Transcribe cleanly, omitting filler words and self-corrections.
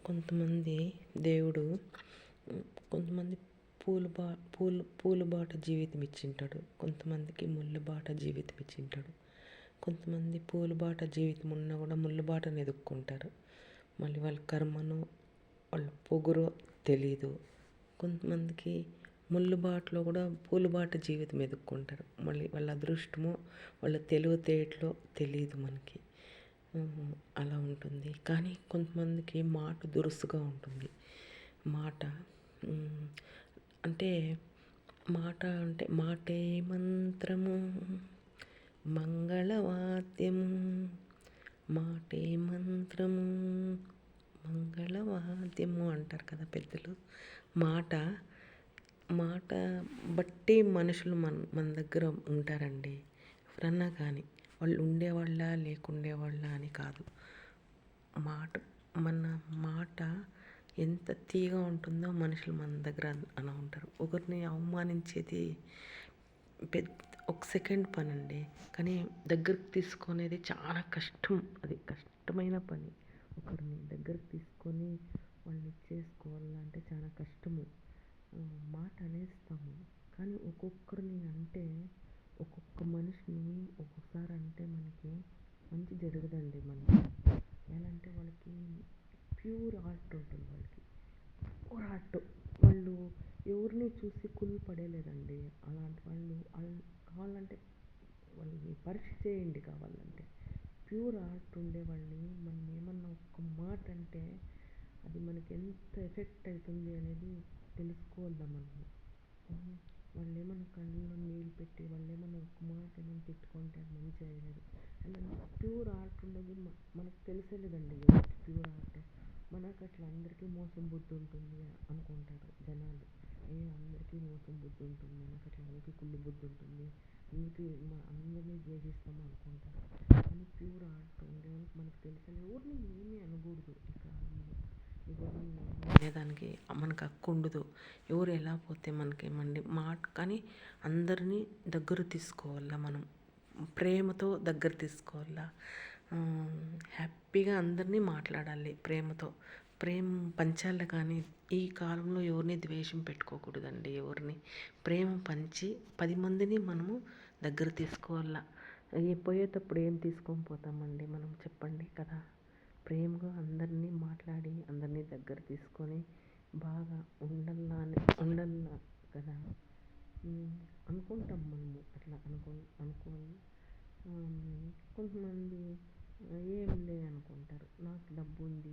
కొంతమంది దేవుడు కొంతమంది పూలు బాట జీవితం ఇచ్చింటాడు. కొంతమందికి ముళ్ళు బాట జీవితం ఇచ్చింటాడు. కొంతమంది పూలు బాట జీవితం ఉన్నా కూడా ముళ్ళు బాటను ఎదుక్కుంటారు. మళ్ళీ వాళ్ళ కర్మనో వాళ్ళ పొగురో తెలీదు. కొంతమందికి ముళ్ళు బాటలో కూడా పూలు బాట జీవితం ఎదుక్కుంటారు. మళ్ళీ వాళ్ళ అదృష్టమో వాళ్ళ తెలివితేటలో తెలీదు మనకి. అలా ఉంటుంది. కానీ కొంతమందికి మాట దురుసుగా ఉంటుంది. మాట అంటే మాటే మంత్రము మంగళవాద్యము, మాటే మంత్రము మంగళవాద్యము అంటారు కదా పెద్దలు. మాట బట్టి మనుషులు మన దగ్గర ఉంటారండి. ఎవరన్నా కానీ వాళ్ళు ఉండేవాళ్ళ లేకుండేవాళ్ళ అని కాదు. మన మాట ఎంత తీయగా ఉంటుందో మనుషులు మన దగ్గర అలా ఉంటారు. ఒకరిని అవమానించేది ఒక సెకండ్ పని అండి, కానీ దగ్గరకు తీసుకునేది చాలా కష్టం. అది కష్టమైన పని. ఒకరిని దగ్గరకు తీసుకొని వాళ్ళని చేసుకోవాలంటే చాలా కష్టము. మాట అనేస్తాము, కానీ ఒక్కొక్కరిని అంటే ఒక్కొక్క మనిషిని ఒక్కొక్కసారి అంటే మనకి మంచి జరగదండి. మనకి ఎలా అంటే వాళ్ళకి ప్యూర్ హార్ట్ ఉంటుంది. వాళ్ళకి ప్యూర్ హార్ట్. వాళ్ళు ఎవరిని చూసి కుళ్ళు పడేలేదండి. అలాంటి వాళ్ళు కావాలంటే వాళ్ళని పరీక్ష చేయండి. కావాలంటే ప్యూర్ హార్ట్ ఉండే వాళ్ళని మనం ఏమన్నా ఒక్క మాట అంటే అది మనకి ఎంత ఎఫెక్ట్ అవుతుంది అనేది తెలుసుకోవాలా మనము. వాళ్ళు ఏమన్నా కళ్ళలో నీళ్ళు పెట్టి వాళ్ళు ఏమన్నా ఒక్క మాట ఏమన్నా తిట్టుకుంటే అది మంచిగా అయ్యేది. అలా ప్యూర్ హార్ట్ ఉండదు. మనకు తెలిసేలేదండి ఎవరికి ప్యూర్ హార్ట్. మనకు అట్లా అందరికీ మోసం బుద్ధి ఉంటుంది అనుకుంటారు జనాలు. అందరికీ మోసం బుద్ధి ఉంటుంది, మనకు అట్లా అందరికీ కుళ్ళు బుద్ధి ఉంటుంది, అందరినీ ద్వేషిస్తాము అనుకుంటారు. కానీ ప్యూర్ హార్ట్ ఉండేవాళ్ళకి మనకు తెలిసేది ఎవరిని ఏమీ అనకూడదు. ఈ కాలంలో ఎవరిని అనేదానికి మనకు హక్కు ఉండదు. ఎవరు ఎలా పోతే మనకేమండి కానీ అందరినీ దగ్గర తీసుకోవాలా. మనం ప్రేమతో దగ్గర తీసుకోవాలా. హ్యాపీగా అందరినీ మాట్లాడాలి ప్రేమతో. ప్రేమ పంచాలి. కానీ ఈ కాలంలో ఎవరిని ద్వేషం పెట్టుకోకూడదండి. ఎవరిని ప్రేమ పంచి 10 మందిని మనము దగ్గర తీసుకోవాలా. పోయేటప్పుడు ఏం తీసుకొని పోతామండి మనం, చెప్పండి కదా. ప్రేమగా అందరినీ మాట్లాడి అందరినీ దగ్గర తీసుకొని బాగా ఉండల్లా కదా అనుకుంటాం మనము. అట్లా అనుకోవాలి. కొంతమంది ఏం లే అనుకుంటారు, నాకు డబ్బు ఉంది